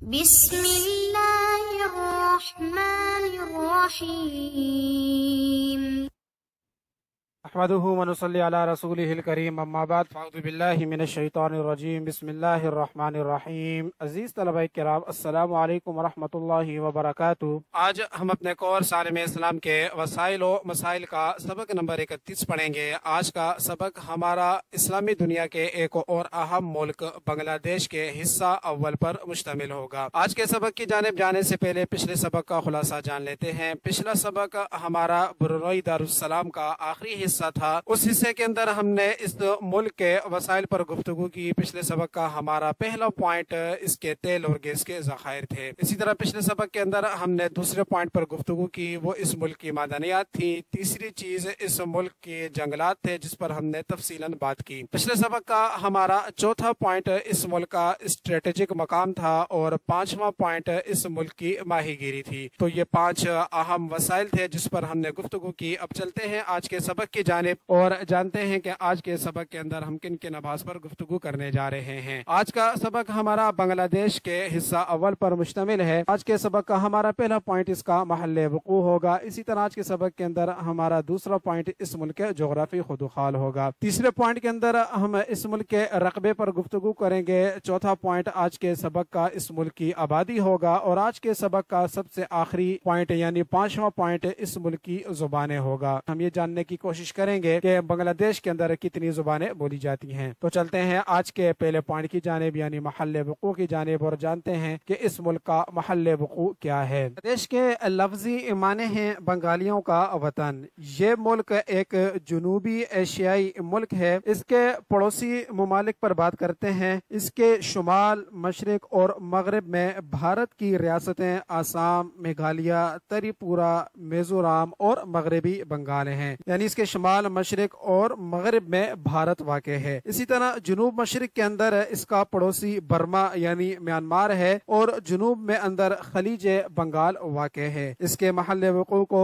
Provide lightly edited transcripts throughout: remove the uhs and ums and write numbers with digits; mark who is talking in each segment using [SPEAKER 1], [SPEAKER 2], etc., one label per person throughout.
[SPEAKER 1] بسم الله الرحمن الرحيم
[SPEAKER 2] احمده ونصلي على رسوله الكريم اما بعد فاعوذ بالله من الشیطان الرجیم بسم اللہ الرحمن الرحیم۔ عزیز طلبہ کرام، السلام علیکم ورحمۃ اللہ وبرکاتہ۔ آج ہم اپنے کورس عالم اسلام کے وسائل و مسائل کا سبق نمبر 31 پڑھیں گے۔ آج کا سبق ہمارا اسلامی دنیا کے ایک اور اہم ملک بنگلہ دیش کے حصہ اول پر مشتمل ہوگا۔ آج کے سبق کی جانب جانے سے پہلے پچھلے سبق کا خلاصہ جان لیتے ہیں۔ پچھلا سبق ہمارا برونئی دارالسلام کا آخری حصہ تھا۔ اس حصے کے اندر ہم نے اس ملک کے وسائل پر گفتگو کی۔ پچھلے سبق کا ہمارا پہلا پوائنٹ اس کے تیل اور گیس کے ذخائر تھے۔ اسی طرح پچھلے سبق کے اندر ہم نے دوسرے پوائنٹ پر گفتگو کی، وہ اس ملک کی معدنیات تھی۔ تیسری چیز اس ملک کے جنگلات تھے جس پر ہم نے تفصیلاً بات کی۔ پچھلے سبق کا ہمارا چوتھا پوائنٹ اس ملک کا اسٹریٹجک مقام تھا اور پانچواں پوائنٹ اس ملک کی ماہی گیری تھی۔ تو یہ 5 اہم وسائل تھے جس پر ہم نے گفتگو کی۔ اب چلتے ہیں آج کے سبق کی جانب اور جانتے ہیں کہ آج کے سبق کے اندر ہم کن کن ابحاث پر گفتگو کرنے جا رہے ہیں۔ آج کا سبق ہمارا بنگلہ دیش کے حصہ اول پر مشتمل ہے۔ آج کے سبق کا ہمارا پہلا پوائنٹ اس کا محل وقوع ہوگا۔ اسی طرح آج کے سبق کے اندر ہمارا دوسرا پوائنٹ اس ملک کے جغرافی خدوخال ہوگا۔ تیسرے پوائنٹ کے اندر ہم اس ملک کے رقبے پر گفتگو کریں گے۔ چوتھا پوائنٹ آج کے سبق کا اس ملک کی آبادی ہوگا اور آج کے سبق کا سب سے آخری پوائنٹ یعنی 5واں پوائنٹ اس ملک کی زبانیں ہوگا۔ ہم یہ جاننے کی کوشش کریں گے کہ بنگلہ دیش کے اندر کتنی زبانیں بولی جاتی ہیں۔ تو چلتے ہیں آج کے پہلے پوائنٹ کی جانب یعنی محل وقوع کی جانب اور جانتے ہیں کہ اس ملک کا محل وقوع کیا ہے۔ دیش کے لفظی معنی ہیں بنگالیوں کا وطن۔ یہ ملک ایک جنوبی ایشیائی ملک ہے۔ اس کے پڑوسی ممالک پر بات کرتے ہیں۔ اس کے شمال، مشرق اور مغرب میں بھارت کی ریاستیں آسام، میگھالیہ، تری پورہ، میزورام اور مغربی بنگال ہیں، یعنی اس کے شمال، مشرق اور مغرب میں بھارت واقع ہے۔ اسی طرح جنوب مشرق کے اندر اس کا پڑوسی برما یعنی میانمار ہے اور جنوب میں اندر خلیج بنگال واقع ہے۔ اس کے محل وقوع کو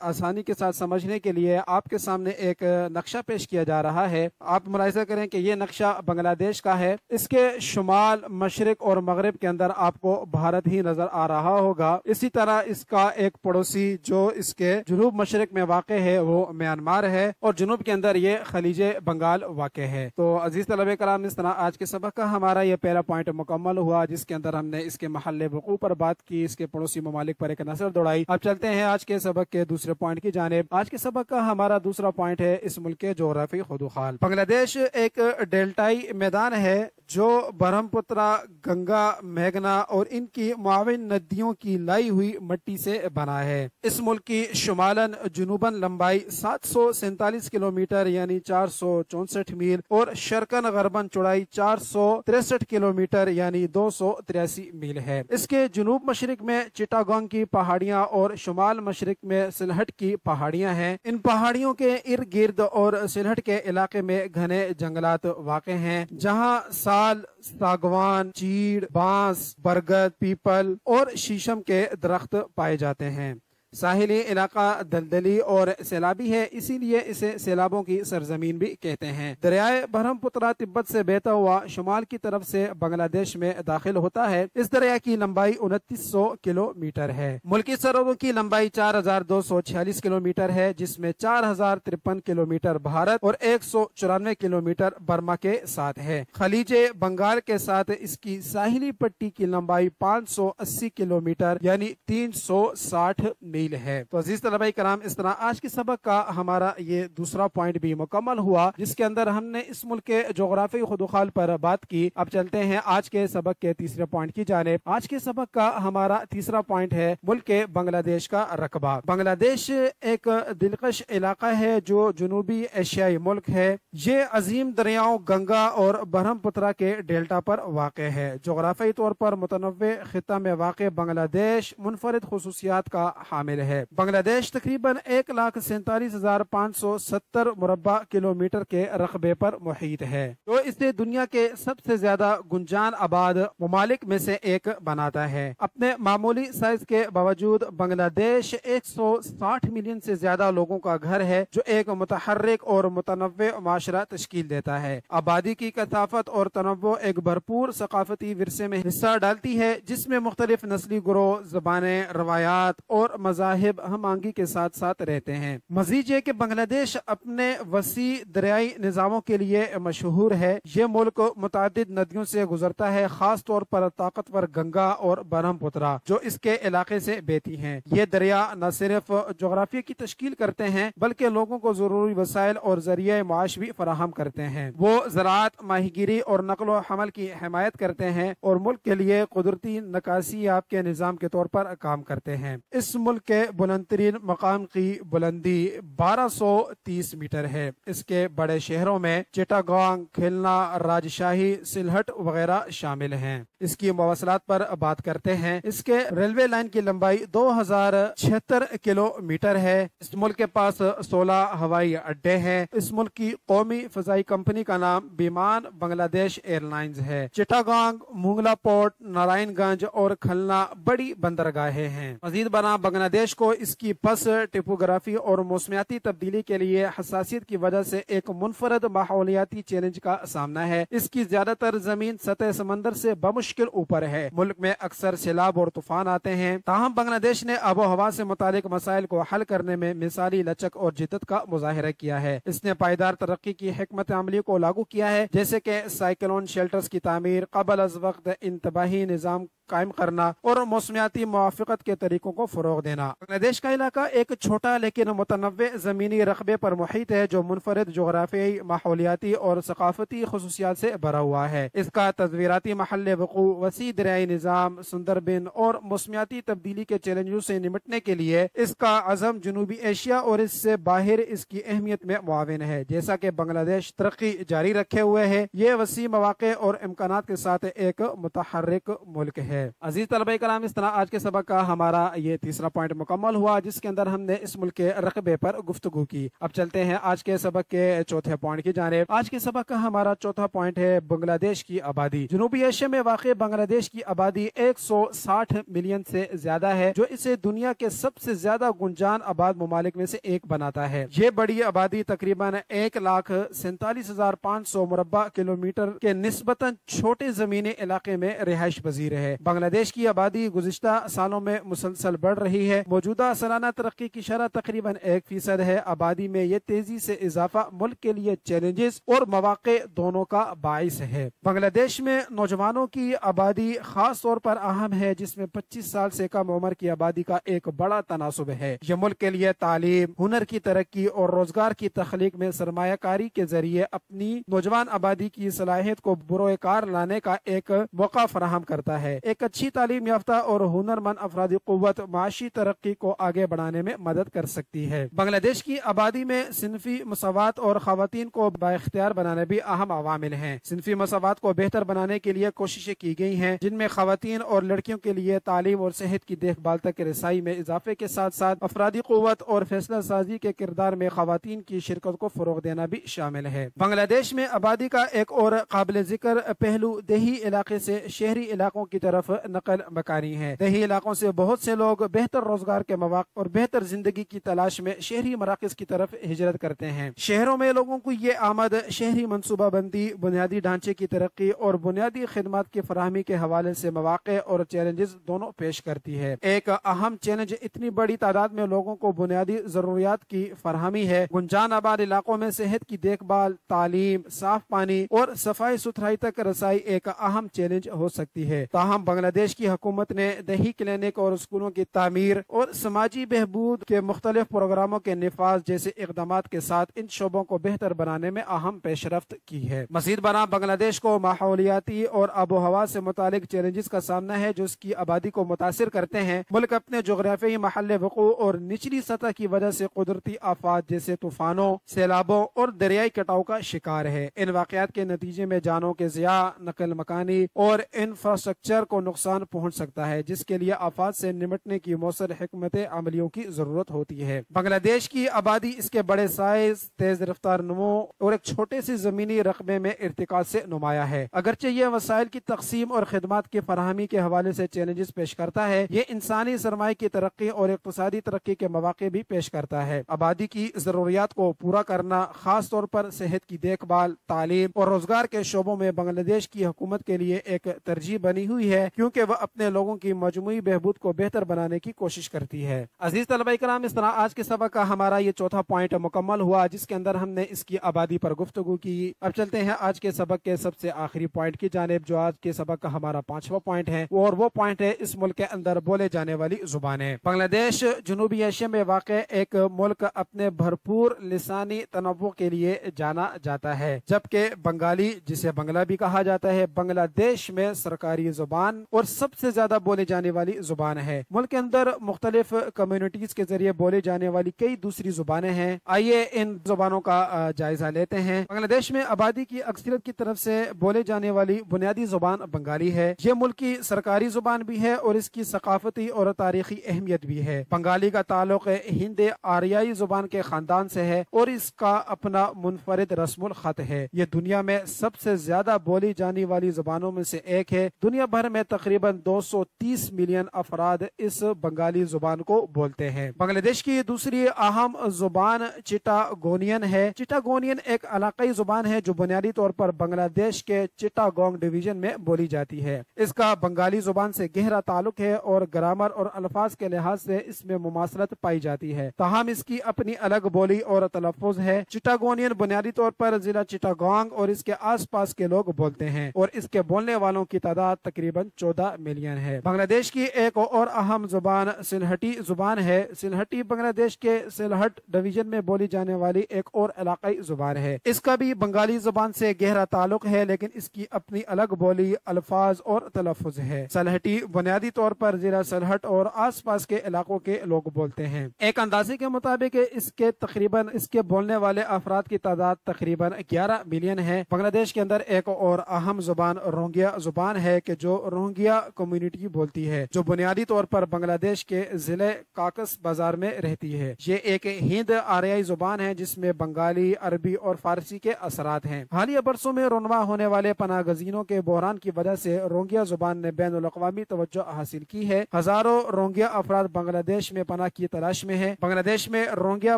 [SPEAKER 2] آسانی کے ساتھ سمجھنے کے لیے آپ کے سامنے ایک نقشہ پیش کیا جا رہا ہے۔ آپ ملاحظہ کریں کہ یہ نقشہ بنگلہ دیش کا ہے۔ اس کے شمال، مشرق اور مغرب کے اندر آپ کو بھارت ہی نظر آ رہا ہوگا۔ اسی طرح اس کا ایک پڑوسی جو اس کے جنوب مشرق میں واقع ہے وہ میانمار ہے اور جنوب کے اندر یہ خلیج بنگال واقع ہے۔ تو عزیز طلبہ کرام، اس طرح آج کے سبق کا ہمارا یہ پہلا پوائنٹ مکمل ہوا جس کے اندر ہم نے اس کے محل وقوع پر بات کی، اس کے پڑوسی ممالک پر ایک نظر دوڑائی۔ اب چلتے ہیں آج کے سبق کے دوسرے پوائنٹ کی جانب۔ آج کے سبق کا ہمارا دوسرا پوائنٹ ہے اس ملک کے جغرافی خدوخال۔ بنگلہ دیش ایک ڈیلٹائی میدان ہے جو برہم پترا، گنگا، میگنا اور ان کی معاون ندیوں کی لائی ہوئی مٹی سے بنا ہے۔ اس ملک کی شمالاً جنوباً لمبائی 747 کلومیٹر یعنی 464 میل اور شرقاً غرباً چوڑائی 463 کلومیٹر یعنی 283 میل ہے۔ اس کے جنوب مشرق میں چٹاگانگ کی پہاڑیاں اور شمال مشرق میں سلہٹ کی پہاڑیاں ہیں۔ ان پہاڑیوں کے ارد گرد اور سلہٹ کے علاقے میں گھنے جنگلات واقع ہیں جہاں سال، ساگوان، چیڑ، بانس، برگد، پیپل اور شیشم کے درخت پائے جاتے ہیں۔ ساحلی علاقہ دلدلی اور سیلابی ہے، اسی لیے اسے سیلابوں کی سرزمین بھی کہتے ہیں۔ دریائے برہم پترا تبت سے بہتا ہوا شمال کی طرف سے بنگلہ دیش میں داخل ہوتا ہے۔ اس دریا کی لمبائی 2900 کلومیٹر ہے۔ ملکی سرحدوں کی لمبائی 4246 کلومیٹر ہے جس میں 4053 کلومیٹر بھارت اور 194 کلومیٹر برما کے ساتھ ہے۔ خلیج بنگال کے ساتھ اس کی ساحلی پٹی کی لمبائی 580 کلومیٹر یعنی 360 میل ہے۔ تو عزیز طلبہ کرام، اس طرح آج کے سبق کا ہمارا یہ دوسرا پوائنٹ بھی مکمل ہوا جس کے اندر ہم نے اس ملک کے جغرافی خدوخال پر بات کی۔ اب چلتے ہیں آج کے سبق کے تیسرے پوائنٹ کی جانب۔ آج کے سبق کا ہمارا تیسرا پوائنٹ ہے ملک کے بنگلہ دیش کا رقبہ۔ بنگلہ دیش ایک دلکش علاقہ ہے جو جنوبی ایشیائی ملک ہے۔ یہ عظیم دریاؤں گنگا اور برہم پترا کے ڈیلٹا پر واقع ہے۔ جغرافیائی طور پر متنوع خطہ میں واقع بنگلہ دیش منفرد خصوصیات کا حامل شامل ہے۔ بنگلہ دیش تقریباً 1,47,570 مربع کلومیٹر کے رقبے پر محیط ہے، جو اسے دنیا کے سب سے زیادہ گنجان آباد ممالک میں سے ایک بناتا ہے۔ اپنے معمولی سائز کے باوجود بنگلہ دیش 160 ملین سے زیادہ لوگوں کا گھر ہے، جو ایک متحرک اور متنوع معاشرہ تشکیل دیتا ہے۔ آبادی کی کثافت اور تنوع ایک بھرپور ثقافتی ورثے میں حصہ ڈالتی ہے، جس میں مختلف نسلی گروہ، زبانیں، روایات اور مذاہب ہم آہنگی کے ساتھ ساتھ رہتے ہیں۔ مزید یہ کہ بنگلہ دیش اپنے وسیع دریائی نظاموں کے لیے مشہور ہے۔ یہ ملک متعدد ندیوں سے گزرتا ہے، خاص طور پر طاقتور گنگا اور برہم پترا، جو اس کے علاقے سے بہتی ہیں۔ یہ دریا نہ صرف جغرافیہ کی تشکیل کرتے ہیں بلکہ لوگوں کو ضروری وسائل اور ذریعہ معاش بھی فراہم کرتے ہیں۔ وہ زراعت، ماہی گیری اور نقل و حمل کی حمایت کرتے ہیں اور ملک کے لیے قدرتی نکاسی آب کے نظام کے طور پر کام کرتے ہیں۔ اس ملک کے بلند ترین مقام کی بلندی 1230 میٹر ہے۔ اس کے بڑے شہروں میں چٹاگانگ، کھلنا، راجشاہی، سلہٹ وغیرہ شامل ہیں۔ اس کی مواصلات پر بات کرتے ہیں۔ اس کے ریلوے لائن کی لمبائی 2076 کلومیٹر ہے۔ اس ملک کے پاس 16 ہوائی اڈے ہیں۔ اس ملک کی قومی فضائی کمپنی کا نام بیمان بنگلہ دیش ایئر لائنز ہے۔ چٹاگانگ، مونگلا پورٹ، نارائن گنج اور کھلنا بڑی بندرگاہیں ہیں۔ مزید برآں بنگلہ دیش کو اس کی پس ٹپوگرافی اور موسمیاتی تبدیلی کے لیے حساسیت کی وجہ سے ایک منفرد ماحولیاتی چیلنج کا سامنا ہے۔ اس کی زیادہ تر زمین سطح سمندر سے بمشکل اوپر ہے۔ ملک میں اکثر سیلاب اور طوفان آتے ہیں، تاہم بنگلہ دیش نے آب و ہوا سے متعلق مسائل کو حل کرنے میں مثالی لچک اور جدت کا مظاہرہ کیا ہے۔ اس نے پائیدار ترقی کی حکمت عملی کو لاگو کیا ہے، جیسے کہ سائیکلون شیلٹرز کی تعمیر، قبل از وقت انتباہی نظام قائم کرنا اور موسمیاتی موافقت کے طریقوں کو فروغ دینا۔ بنگلہ دیش کا علاقہ ایک چھوٹا لیکن متنوع زمینی رقبے پر محیط ہے، جو منفرد جغرافیائی، ماحولیاتی اور ثقافتی خصوصیات سے بھرا ہوا ہے۔ اس کا تصویراتی محل وقوع، وسیع دریائی نظام، سندربن اور موسمیاتی تبدیلی کے چیلنجوں سے نمٹنے کے لیے اس کا عزم جنوبی ایشیا اور اس سے باہر اس کی اہمیت میں معاون ہے۔ جیسا کہ بنگلہ دیش ترقی جاری رکھے ہوئے ہے، یہ وسیع مواقع اور امکانات کے ساتھ ایک متحرک ملک ہے۔ عزیز طلبہ کرام، اس طرح آج کے سبق کا ہمارا یہ تیسرا پوائنٹ مکمل ہوا، جس کے اندر ہم نے اس ملک کے رقبے پر گفتگو کی۔ اب چلتے ہیں آج کے سبق کے چوتھے پوائنٹ کی جانب۔ آج کے سبق کا ہمارا چوتھا پوائنٹ ہے بنگلہ دیش کی آبادی۔ جنوبی ایشیا میں واقع بنگلہ دیش کی آبادی 160 ملین سے زیادہ ہے، جو اسے دنیا کے سب سے زیادہ گنجان آباد ممالک میں سے ایک بناتا ہے۔ یہ بڑی آبادی تقریباً 1,47,500 مربع کلومیٹر کے نسبتاً چھوٹے زمینی علاقے میں رہائش پذیر ہے۔ بنگلہ دیش کی آبادی گزشتہ سالوں میں مسلسل بڑھ رہی ہے۔ موجودہ سالانہ ترقی کی شرح تقریباً 1% ہے۔ آبادی میں یہ تیزی سے اضافہ ملک کے لیے چیلنجز اور مواقع دونوں کا باعث ہے۔ بنگلہ دیش میں نوجوانوں کی آبادی خاص طور پر اہم ہے، جس میں 25 سال سے کم عمر کی آبادی کا ایک بڑا تناسب ہے۔ یہ ملک کے لیے تعلیم، ہنر کی ترقی اور روزگار کی تخلیق میں سرمایہ کاری کے ذریعے اپنی نوجوان آبادی کی صلاحیت کو بروئے کار لانے کا ایک موقع فراہم کرتا ہے۔ ایک اچھی تعلیم یافتہ اور ہنرمند افرادی قوت معاشی ترقی کو آگے بڑھانے میں مدد کر سکتی ہے۔ بنگلہ دیش کی آبادی میں صنفی مساوات اور خواتین کو بااختیار بنانے بھی اہم عوامل ہیں۔ صنفی مساوات کو بہتر بنانے کے لیے کوششیں کی گئی ہیں، جن میں خواتین اور لڑکیوں کے لیے تعلیم اور صحت کی دیکھ بھال تک رسائی میں اضافے کے ساتھ ساتھ افرادی قوت اور فیصلہ سازی کے کردار میں خواتین کی شرکت کو فروغ دینا بھی شامل ہے۔ بنگلہ دیش میں آبادی کا ایک اور قابل ذکر پہلو دیہی علاقے سے شہری علاقوں کی طرف نقل مکانی ہے۔ دیہی علاقوں سے بہت سے لوگ بہتر روزگار کے مواقع اور بہتر زندگی کی تلاش میں شہری مراکز کی طرف ہجرت کرتے ہیں۔ شہروں میں لوگوں کو یہ آمد شہری منصوبہ بندی، بنیادی ڈھانچے کی ترقی اور بنیادی خدمات کی فراہمی کے حوالے سے مواقع اور چیلنجز دونوں پیش کرتی ہے۔ ایک اہم چیلنج اتنی بڑی تعداد میں لوگوں کو بنیادی ضروریات کی فراہمی ہے۔ گنجان آباد علاقوں میں صحت کی دیکھ بھال، تعلیم، صاف پانی اور صفائی ستھرائی تک رسائی ایک اہم چیلنج ہو سکتی ہے۔ تاہم بنگلہ دیش کی حکومت نے دیہی کلینک اور اسکولوں کی تعمیر اور سماجی بہبود کے مختلف پروگراموں کے نفاذ جیسے اقدامات کے ساتھ ان شعبوں کو بہتر بنانے میں اہم پیش رفت کی ہے۔ مزید برآں بنگلہ دیش کو ماحولیاتی اور آب و ہوا سے متعلق چیلنجز کا سامنا ہے، جو اس کی آبادی کو متاثر کرتے ہیں۔ ملک اپنے جغرافیائی محل وقوع اور نچلی سطح کی وجہ سے قدرتی آفات جیسے طوفانوں، سیلابوں اور دریائی کٹاؤ کا شکار ہے۔ ان واقعات کے نتیجے میں جانوں کے ضیاع، نقل مکانی اور انفراسٹرکچر کو نقصان پہنچ سکتا ہے، جس کے لیے آفات سے نمٹنے کی مؤثر حکمت عملیوں کی ضرورت ہوتی ہے۔ بنگلہ دیش کی آبادی اس کے بڑے سائز، تیز رفتار نمو اور ایک چھوٹے سی زمینی رقبے میں ارتقاء سے نمایاں ہے۔ اگرچہ یہ وسائل کی تقسیم اور خدمات کی فراہمی کے حوالے سے چیلنجز پیش کرتا ہے، یہ انسانی سرمایہ کی ترقی اور اقتصادی ترقی کے مواقع بھی پیش کرتا ہے۔ آبادی کی ضروریات کو پورا کرنا، خاص طور پر صحت کی دیکھ بھال، تعلیم اور روزگار کے شعبوں میں بنگلہ دیش کی حکومت کے لیے ایک ترجیح بنی ہوئی ہے، کیونکہ وہ اپنے لوگوں کی مجموعی بہبود کو بہتر بنانے کی کوشش کرتی ہے۔ عزیز طلبہ کرام، اس طرح آج کے سبق کا ہمارا یہ چوتھا پوائنٹ مکمل ہوا، جس کے اندر ہم نے اس کی آبادی پر گفتگو کی۔ اب چلتے ہیں آج کے سبق کے سب سے آخری پوائنٹ کی جانب، جو آج کے سبق کا ہمارا 5واں پوائنٹ ہے، اور وہ پوائنٹ ہے اس ملک کے اندر بولے جانے والی زبانیں۔ بنگلہ دیش جنوبی ایشیا میں واقع ایک ملک اپنے بھرپور لسانی تنوع کے لیے جانا جاتا ہے، جبکہ بنگالی، جسے بنگلہ بھی کہا جاتا ہے، بنگلہ دیش میں سرکاری زبان اور سب سے زیادہ بولے جانے والی زبان ہے۔ ملک کے اندر مختلف کمیونٹیز کے ذریعے بولے جانے والی کئی دوسری زبانیں ہیں۔ آئیے ان زبانوں کا جائزہ لیتے ہیں۔ بنگلہ دیش میں آبادی کی اکثریت کی طرف سے بولے جانے والی بنیادی زبان بنگالی ہے۔ یہ ملک کی سرکاری زبان بھی ہے اور اس کی ثقافتی اور تاریخی اہمیت بھی ہے۔ بنگالی کا تعلق ہند آریائی زبان کے خاندان سے ہے اور اس کا اپنا منفرد رسم الخط ہے۔ یہ دنیا میں سب سے زیادہ بولی جانے والی زبانوں میں سے ایک ہے۔ دنیا بھر میں تقریباً 230 ملین افراد اس بنگالی زبان کو بولتے ہیں۔ بنگلہ دیش کی دوسری اہم زبان چٹاگونین ہے۔ چٹاگونین ایک علاقائی زبان ہے جو بنیادی طور پر بنگلہ دیش کے چٹاگونگ ڈویژن میں بولی جاتی ہے۔ اس کا بنگالی زبان سے گہرا تعلق ہے اور گرامر اور الفاظ کے لحاظ سے اس میں مماثلت پائی جاتی ہے، تاہم اس کی اپنی الگ بولی اور تلفظ ہے۔ چٹاگونین بنیادی طور پر ضلع چٹاگونگ اور اس کے آس پاس کے لوگ بولتے ہیں اور اس کے بولنے والوں کی تعداد تقریباً 14 ملین ہے۔ بنگلہ دیش کی ایک اور اہم زبان سلہٹی زبان ہے۔ سلہٹی بنگلہ دیش کے سلہٹ ڈویژن میں بولی جانے والی ایک اور علاقائی زبان ہے۔ اس کا بھی بنگالی زبان سے گہرا تعلق ہے، لیکن اس کی اپنی الگ بولی، الفاظ اور تلفظ ہے۔ سلہٹی بنیادی طور پر ضلع سلہٹ اور آس پاس کے علاقوں کے لوگ بولتے ہیں۔ ایک اندازے کے مطابق اس کے بولنے والے افراد کی تعداد تقریباً 11 ملین ہے۔ بنگلہ دیش کے اندر ایک اور اہم زبان روہنگیا زبان ہے کہ جو روہنگیا کمیونٹی بولتی ہے، جو بنیادی طور پر بنگلہ دیش کے ضلع کاکس بازار میں رہتی ہے۔ یہ ایک ہند آریائی زبان ہے جس میں بنگالی، عربی اور فارسی کے اثرات ہیں۔ حالیہ برسوں میں رونما ہونے والے پناہ گزینوں کے بحران کی وجہ سے روہنگیا زبان نے بین الاقوامی توجہ حاصل کی ہے۔ ہزاروں روہنگیا افراد بنگلہ دیش میں پناہ کی تلاش میں ہیں۔ بنگلہ دیش میں روہنگیا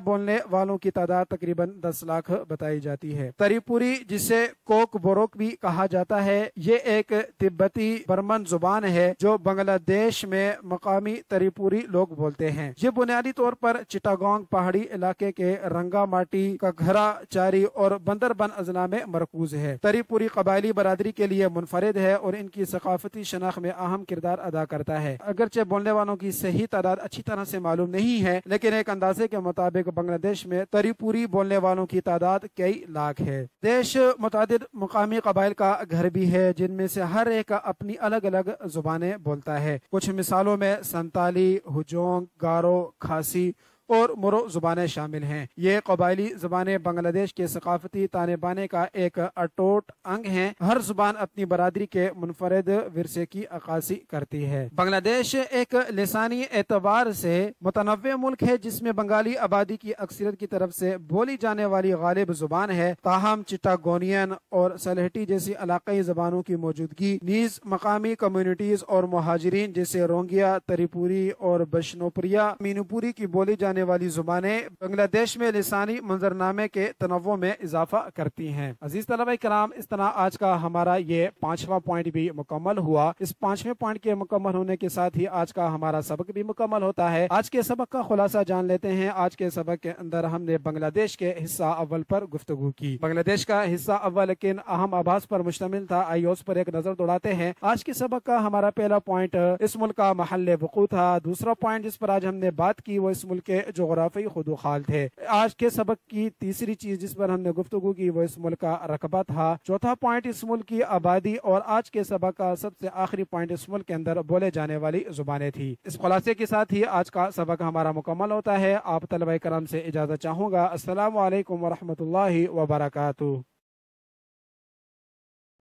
[SPEAKER 2] بولنے والوں کی تعداد تقریباً 10 لاکھ بتائی جاتی ہے۔ تری پوری، جسے کوک بوروک بھی کہا جاتا ہے، یہ ایک تبتی برمن زبان ہے جو بنگلہ دیش میں مقامی تری پوری لوگ بولتے ہیں۔ یہ بنیادی طور پر چٹاگونگ پہاڑی علاقے کے رنگا ماٹی، کگھرا، چاری اور بندربن اضلاع میں مرکوز ہے۔ تری پوری قبائلی برادری کے لیے منفرد ہے اور ان کی ثقافتی شناخت میں اہم کردار ادا کرتا ہے۔ اگرچہ بولنے والوں کی صحیح تعداد اچھی طرح سے معلوم نہیں ہے، لیکن ایک اندازے کے مطابق بنگلہ دیش میں تری پوری بولنے والوں کی تعداد کئی لاکھ ہے۔ دیش متعدد مقامی قبائل کا گھر بھی ہے، جن میں سے ہر ایک اپنی الگ الگ زبانیں بولتا ہے۔ کچھ مثالوں میں سنتالی، ہجونگ، گارو، کھاسی اور مرو زبانیں شامل ہیں۔ یہ قبائلی زبانیں بنگلہ دیش کے ثقافتی تانے بانے کا ایک اٹوٹ انگ ہیں۔ ہر زبان اپنی برادری کے منفرد ورثے کی عکاسی کرتی ہے۔ بنگلہ دیش ایک لسانی اعتبار سے متنوع ملک ہے جس میں بنگالی آبادی کی اکثریت کی طرف سے بولی جانے والی غالب زبان ہے، تاہم چٹاگونین اور سلہٹی جیسی علاقائی زبانوں کی موجودگی نیز مقامی کمیونٹیز اور مہاجرین جیسے روہنگیا، تری پوری اور بشنوپریا مینوپوری کی بولی جانے والی زبانیں بنگلہ دیش میں لسانی منظرنامے کے تنوع میں اضافہ کرتی ہیں۔ عزیز طلبہ کرام، اس طرح آج کا ہمارا یہ 5واں پوائنٹ بھی مکمل ہوا۔ اس 5ویں پوائنٹ کے مکمل ہونے کے ساتھ ہی آج کا ہمارا سبق بھی مکمل ہوتا ہے۔ آج کے سبق کا خلاصہ جان لیتے ہیں۔ آج کے سبق کے اندر ہم نے بنگلہ دیش کے حصہ اول پر گفتگو کی۔ بنگلہ دیش کا حصہ اول لیکن اہم آباز پر مشتمل تھا۔ آئیے اس پر ایک نظر دوڑاتے ہیں۔ آج کے سبق کا ہمارا پہلا پوائنٹ اس ملک کا محل وقوع تھا۔ دوسرا پوائنٹ جس پر آج ہم نے بات کی وہ اس ملک کے جغرافی خدوخال تھے۔ آج کے سبق کی تیسری چیز جس پر ہم نے گفتگو کی وہ اس ملک کا رقبہ تھا۔ چوتھا پوائنٹ اس ملک کی آبادی، اور آج کے سبق کا سب سے آخری پوائنٹ اس ملک کے اندر بولے جانے والی زبانیں تھی۔ اس خلاصے کے ساتھ ہی آج کا سبق ہمارا مکمل ہوتا ہے۔ آپ طلبہ کرام سے اجازت چاہوں گا۔ السلام علیکم ورحمۃ اللہ وبرکاتہ۔